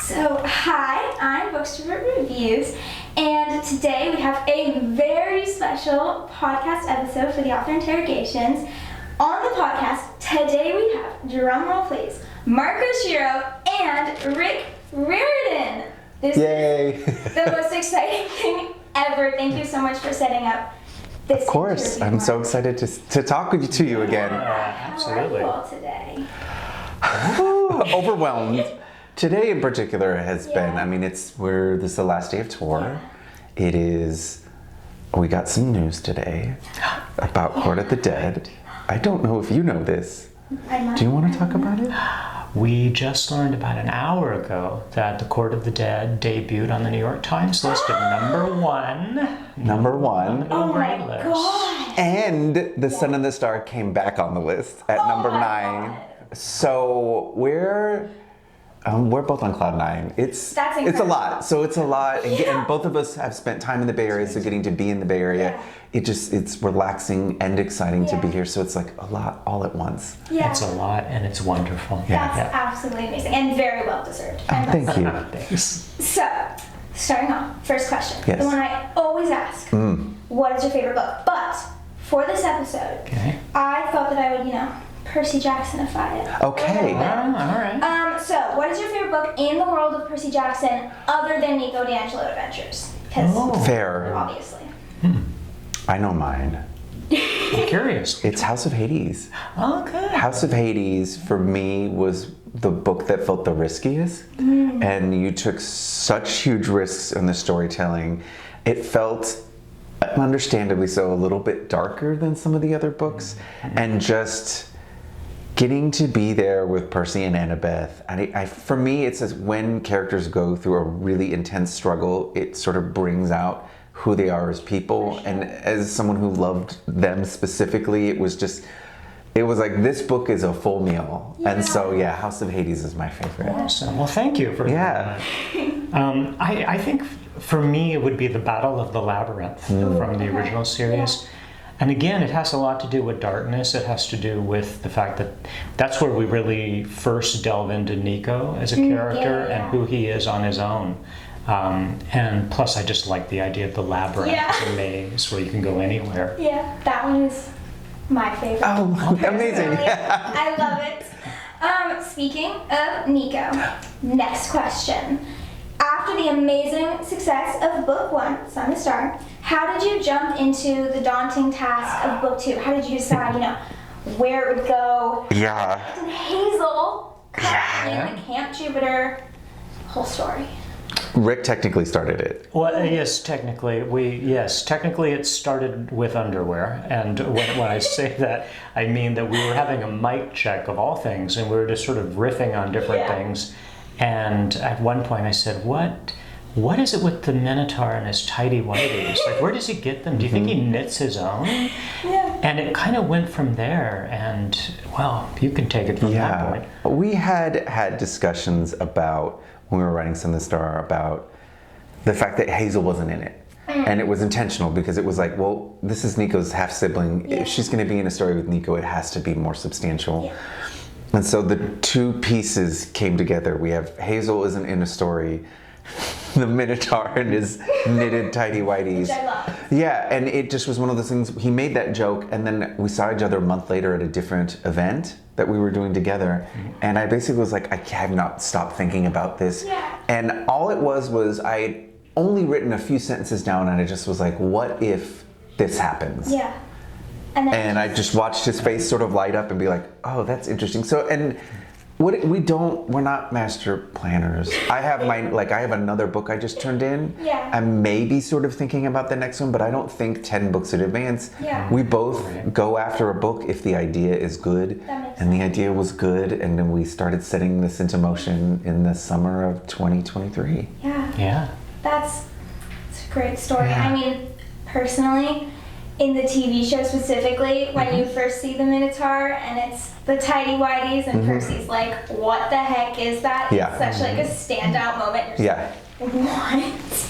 So, hi, I'm BOOKSTROVERT Reviews, and today we have a very special podcast episode for the Author Interrogations. On the podcast, today we have, drumroll please, Mark Oshiro and Rick Riordan. This Yay! is the most exciting thing ever. Thank you so much for setting up this Of course, I'm so excited to talk to you again. Absolutely. How are you all today? Overwhelmed. Today in particular has been, I mean, this is the last day of tour. It is, we got some news today about Court of the Dead. I don't know if you know this. Do you want to talk about it? We just learned about an hour ago that the Court of the Dead debuted on the New York Times list of number one. Number one. Oh my God. And The Sun and the Star came back on the list at number 9. God. So we're both on cloud 9. It's a lot. So it's a lot, and both of us have spent time in the Bay Area. So getting to be in the Bay Area, it's relaxing and exciting to be here. So it's like a lot all at once. Yeah. It's a lot, and it's wonderful. That's absolutely amazing and very well deserved. Thank you. Thanks. So, starting off, first question. Yes. The one I always ask. What is your favorite book? But for this episode, I thought that I would, Percy Jacksonify it. Okay. All right. So, what is your favorite book in the world of Percy Jackson other than Nico di Angelo Adventures? Fair. Obviously. I know mine. I'm curious. It's House of Hades. Okay. House of Hades for me was the book that felt the riskiest, and you took such huge risks in the storytelling. It felt, understandably so, a little bit darker than some of the other books, and just getting to be there with Percy and Annabeth. And for me, it's as when characters go through a really intense struggle, it sort of brings out who they are as people. And as someone who loved them specifically, it was like, this book is a full meal. And so, House of Hades is my favorite. Awesome. Well, thank you for that. I think for me, it would be The Battle of the Labyrinth from the original series. And again, it has a lot to do with darkness. It has to do with the fact that that's where we really first delve into Nico as a character and who he is on his own. And plus, I just like the idea of the labyrinth, the maze, where you can go anywhere. Yeah, that one is my favorite. Oh, amazing. I love it. Speaking of Nico, next question. After the amazing success of Book 1, Sun and Star, how did you jump into the daunting task of Book 2? How did you decide, where it would go? Yeah. And Hazel, the Camp Jupiter, whole story. Rick technically started it. Well, yes, technically it started with underwear. And when I say that, I mean that we were having a mic check of all things, and we were just sort of riffing on different things. And at one point I said, what is it with the Minotaur and his tidy whities? Like, where does he get them? Do you think he knits his own? Yeah. And it kind of went from there, and, well, you can take it from that point. We had discussions about, when we were writing Sun and the Star, about the fact that Hazel wasn't in it. And it was intentional, because it was like, well, this is Nico's half-sibling. If she's going to be in a story with Nico, it has to be more substantial. Yeah. And so the two pieces came together. We have Hazel isn't in a story, the Minotaur and his knitted tidy whities. Which I love. Yeah, and it just was one of those things. He made that joke, and then we saw each other a month later at a different event that we were doing together. And I basically was like, I have not stopped thinking about this. Yeah. And all it was I had only written a few sentences down, and I just was like, what if this happens? Yeah. And I just watched his face sort of light up and be like, oh, that's interesting. So, and we're not master planners. I have I have another book I just turned in. Yeah. I'm maybe sort of thinking about the next one, but I don't think 10 books in advance. Yeah. We both go after a book if the idea is good. And the idea was good, and then we started setting this into motion in the summer of 2023. Yeah. Yeah. That's a great story. Yeah. I mean, personally, in the TV show specifically, when you first see the Minotaur and it's the tidy whities and Percy's like, what the heck is that? It's such like a standout moment. You're just like, what?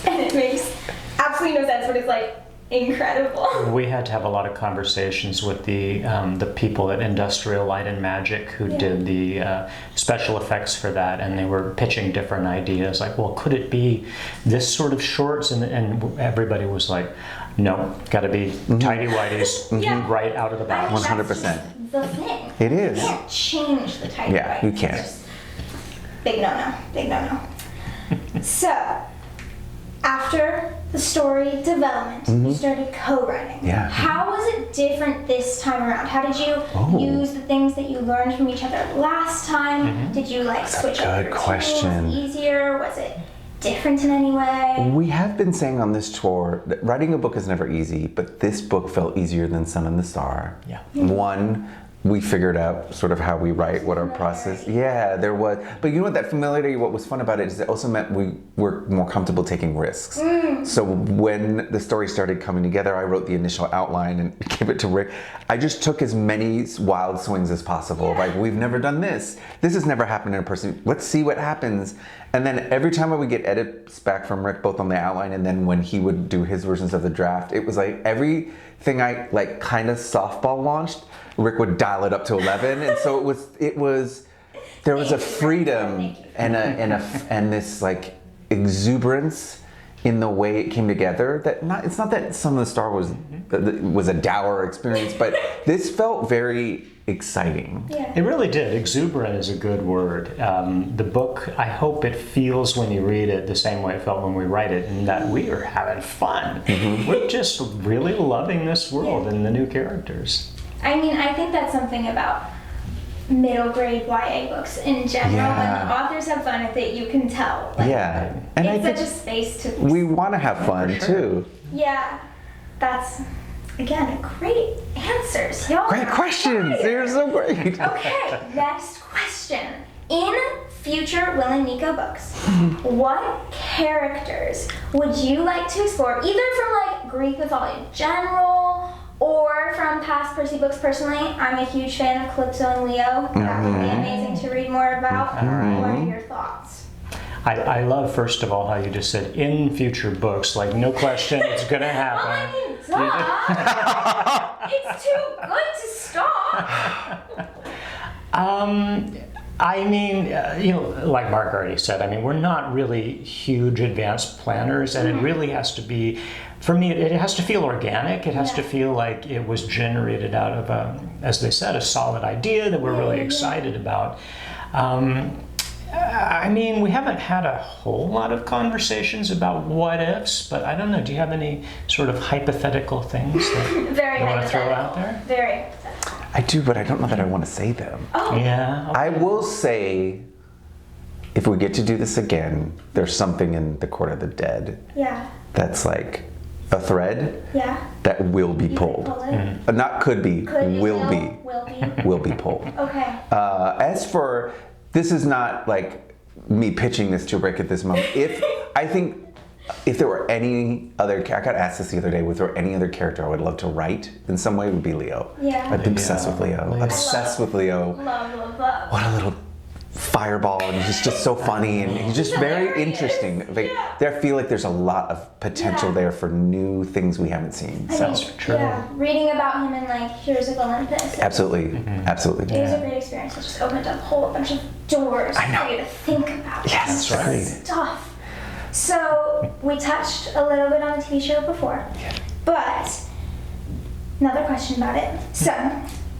And it makes absolutely no sense, but it's like, incredible. We had to have a lot of conversations with the people at Industrial Light and Magic who did the special effects for that, and they were pitching different ideas, like, well, could it be this sort of shorts? And everybody was like, no, got to be tidy whities right out of the box. 100%. The thing. It is. You can't change the tidy Yeah, whities. you can't. It's just big no-no. Big no-no. So, after the story development, you started co-writing. Yeah. How was it different this time around? How did you use the things that you learned from each other last time? Did you like switch up good your question. tools easier? Was it different in any way? We have been saying on this tour that writing a book is never easy, but this book felt easier than Sun and the Star. Yeah. One, we figured out sort of how we write, what our process. Yeah, there was. But you know what, that familiarity, what was fun about it is it also meant we were more comfortable taking risks. So when the story started coming together, I wrote the initial outline and gave it to Rick. I just took as many wild swings as possible. Like, we've never done this. This has never happened in a person. Let's see what happens. And then every time I would get edits back from Rick, both on the outline and then when he would do his versions of the draft, it was like everything I like kind of softball launched, Rick would dial it up to 11. And so there was a freedom and this like exuberance in the way it came together that it's not that Son of the Star was a dour experience, but this felt very exciting. Yeah. It really did. Exuberant is a good word. The book, I hope it feels when you read it the same way it felt when we write it, and that we are having fun. We're just really loving this world and the new characters. I mean, I think that's something about middle grade YA books in general. Yeah. When the authors have fun with it, you can tell. Like, And it's I such a think space to. we want to have fun too. Yeah, that's again great answers. Y'all Great are questions. fire. They're so great. Okay, next question. In future Will and Nico books, what characters would you like to explore, either from like Greek mythology in general, or from past Percy books? Personally, I'm a huge fan of Calypso and Leo. That would be amazing to read more about. What are your thoughts? I love, first of all, how you just said in future books, like no question, it's going to happen. Well, I mean, duh. It's too good to stop. I mean, like Mark already said, I mean, we're not really huge advanced planners, and it really has to be, for me, it has to feel organic. It has to feel like it was generated out of, as they said, a solid idea that we're really excited about. I mean, we haven't had a whole lot of conversations about what ifs, but I don't know. Do you have any sort of hypothetical things that Very you want to throw hypothetical. out there? Very hypothetical. I do, but I don't know that I want to say them. Oh. Yeah. I will say, if we get to do this again, there's something in the Court of the Dead Yeah. that's like a thread Yeah. that will be You could pulled. pull it. Not could be, Could will be. Will be. Will be pulled. Okay. As for, this is not like me pitching this to Rick at this moment. If there were any other, I got asked this the other day, was there any other character I would love to write in some way, it would be Leo. Yeah. I'd be obsessed with Leo. Leo. Obsessed with Leo. Love. What a little fireball, and he's just so funny, and he's just very hilarious. interesting. I feel like there's a lot of potential there for new things we haven't seen. So true. Yeah, reading about him in like Heroes of Olympus. absolutely, absolutely. It was a great experience. It just opened up a whole bunch of doors I know. for you to think about. Yes, and right. Stuff. So we touched a little bit on the TV show before, but another question about it. So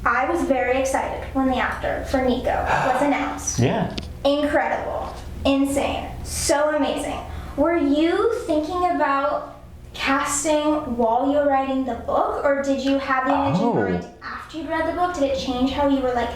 I was very excited when the actor for Nico was announced. Yeah. Incredible, insane, so amazing. Were you thinking about casting while you were writing the book, or did you have the image in mind after you'd read the book? Did it change how you were like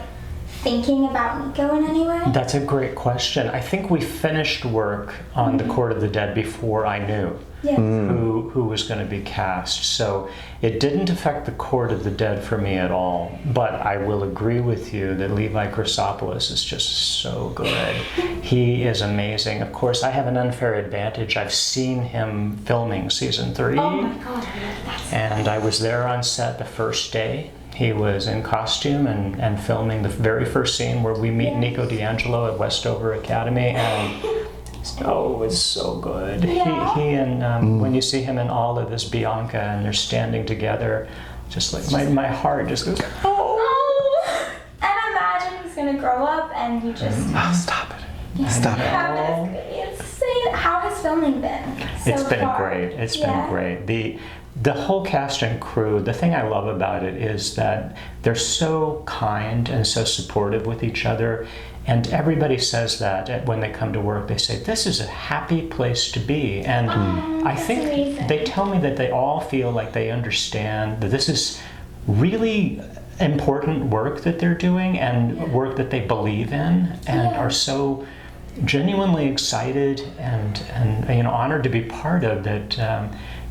thinking about Nico in any way? That's a great question. I think we finished work on The Court of the Dead before I knew who was going to be cast. So it didn't affect The Court of the Dead for me at all. But I will agree with you that Levi Chrysopoulos is just so good. He is amazing. Of course, I have an unfair advantage. I've seen him filming season 3. Oh my god, that's And I was there on set the first day. He was in costume and filming the very first scene where we meet Nico di Angelo at Westover Academy, and Oh, it's so good. Yeah. He and when you see him and Olive as Bianca and they're standing together, just like my heart just goes, Oh! And imagine he's gonna grow up and you just. Oh, stop it. Stop it. How it's insane. How has filming been? It's been far? great. It's been great. The whole cast and crew, the thing I love about it is that they're so kind and so supportive with each other. And everybody says that when they come to work. They say, this is a happy place to be. And I think amazing. they tell me that they all feel like they understand that this is really important work that they're doing and work that they believe in and are so genuinely excited and honored to be part of that.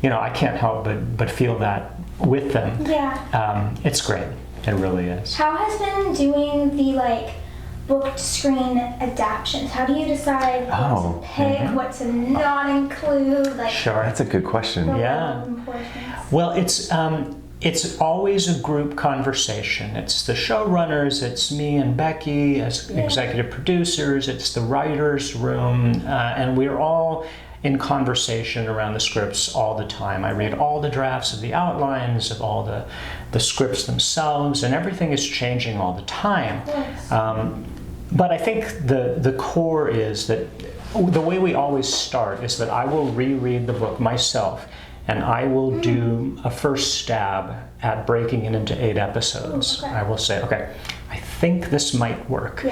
I can't help but feel that with them. Yeah. It's great. It really is. How has been doing the book to screen adaptations? How do you decide what to pick, what to not include? Sure. That's a good question. Yeah. Well, it's always a group conversation. It's the showrunners, it's me and Becky as executive producers, it's the writers' room, and we're all in conversation around the scripts all the time. I read all the drafts of the outlines of all the scripts themselves, and everything is changing all the time. But I think the core is that the way we always start is that I will reread the book myself, and I will do a first stab at breaking it into 8 episodes. I will say, okay, I think this might work.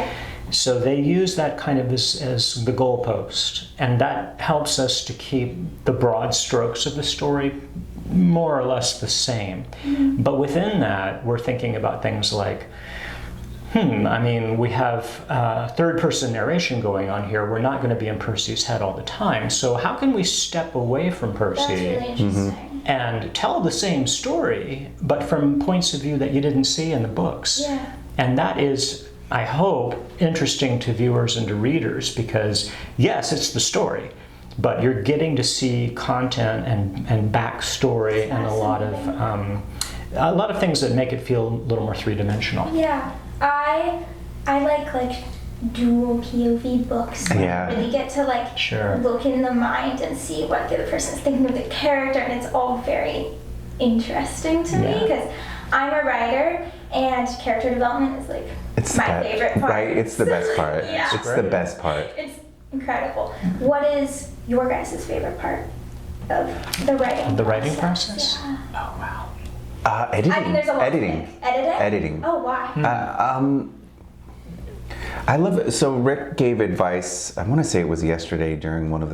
So they use that kind of as the goalpost, and that helps us to keep the broad strokes of the story more or less the same. But within that, we're thinking about things like, we have third-person narration going on here. We're not going to be in Percy's head all the time. So how can we step away from Percy That's really interesting. and tell the same story, but from points of view that you didn't see in the books? And that is, I hope, interesting to viewers and to readers because, yes, it's the story, but you're getting to see content and backstory and a lot of things that make it feel a little more three-dimensional. Yeah. I like dual POV books. Yeah. Where you get to look in the mind and see what the other person's thinking of the character, and it's all very interesting to me because I'm a writer and character development is my favorite part. Right, it's the best part. It's the best part. It's incredible. What is your guys' favorite part of the writing? The writing process? Yeah. Oh wow. Editing. I mean, there's a lot Editing. Editing? Oh, why? I love it. So Rick gave advice, I want to say it was yesterday during one of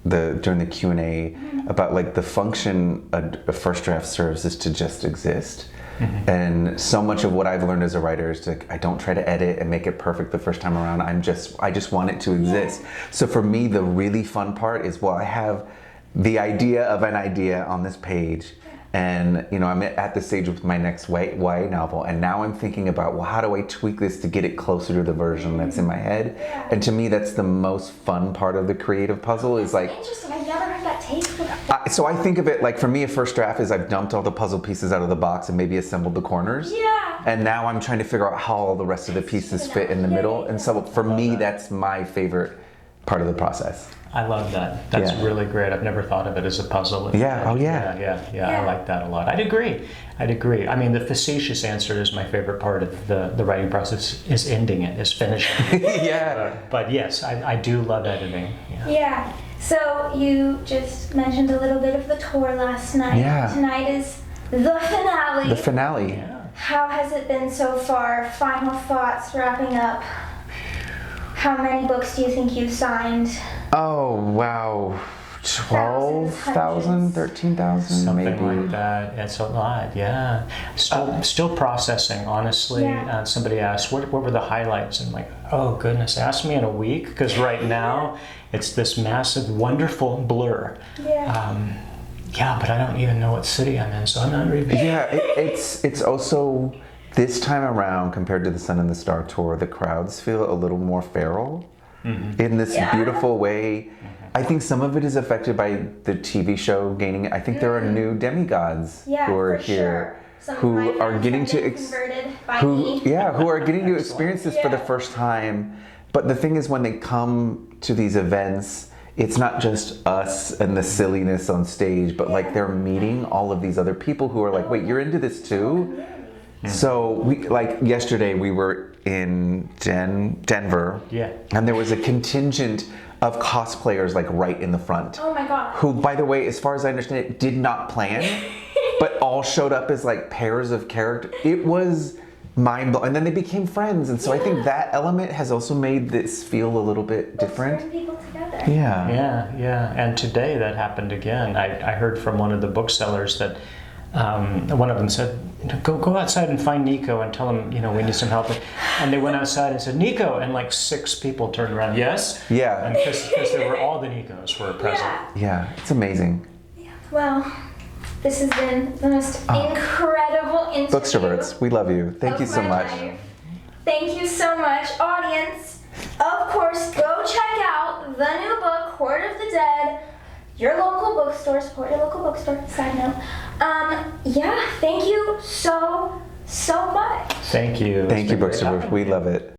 during the Q&A about the function a first draft serves is to just exist. And so much of what I've learned as a writer is I don't try to edit and make it perfect the first time around. I just want it to exist. So for me, the really fun part is, I have the idea of an idea on this page. And I'm at the stage with my next YA novel, and now I'm thinking about, how do I tweak this to get it closer to the version that's in my head? And to me, that's the most fun part of the creative puzzle. Is interesting. I've never heard that take before. So I think of it for me, a first draft is I've dumped all the puzzle pieces out of the box and maybe assembled the corners. And now I'm trying to figure out how all the rest of the pieces fit in the middle. And so for me, that's my favorite part of the process. I love that. That's really great. I've never thought of it as a puzzle. Yeah. I like that a lot. I'd agree. I mean, the facetious answer is my favorite part of the writing process is ending it, is finishing it. But yes, I do love editing. Yeah. So you just mentioned a little bit of the tour last night. Tonight is the finale. The finale. How has it been so far? Final thoughts, wrapping up. How many books do you think you've signed? Oh, wow. 12,000, 13,000, something maybe. like that. It's a lot, yeah. Still processing, honestly. Somebody asked, what were the highlights? And I'm like, oh goodness, ask me in a week, because right now it's this massive, wonderful blur. But I don't even know what city I'm in, so I'm not reviewing. It's also, this time around, compared to the Sun and the Star tour, the crowds feel a little more feral in this beautiful way. I think some of it is affected by the TV show gaining. I think there are new demigods who are here, who are getting to who are getting to experience this for the first time. But the thing is, when they come to these events, it's not just us and the silliness on stage, but like they're meeting all of these other people who are like, wait, you're into this too? So we, like yesterday we were in Denver, and there was a contingent of cosplayers like right in the front. Oh my god. Who, by the way, as far as I understand it, did not plan, but all showed up as like pairs of characters. It was mind-blowing, and then they became friends, and so I think that element has also made this feel a little bit different. Bring people together. Yeah. And today that happened again. I heard from one of the booksellers that one of them said, go outside and find Nico and tell him, we need some help. And they went outside and said, Nico, and like 6 people turned around. Yes? Yeah. And because there were all the Nicos were present. Yeah, it's amazing. Yeah. Well, this has been the most incredible interview. Bookstoverts, we love you. Thank you so much. Life. Thank you so much, audience. Of course, go check out the new book, Court of the Dead. Your local bookstore, support your local bookstore, side note. Yeah, thank you so much. Thank you. Thank you, Bookstrovert. We love it.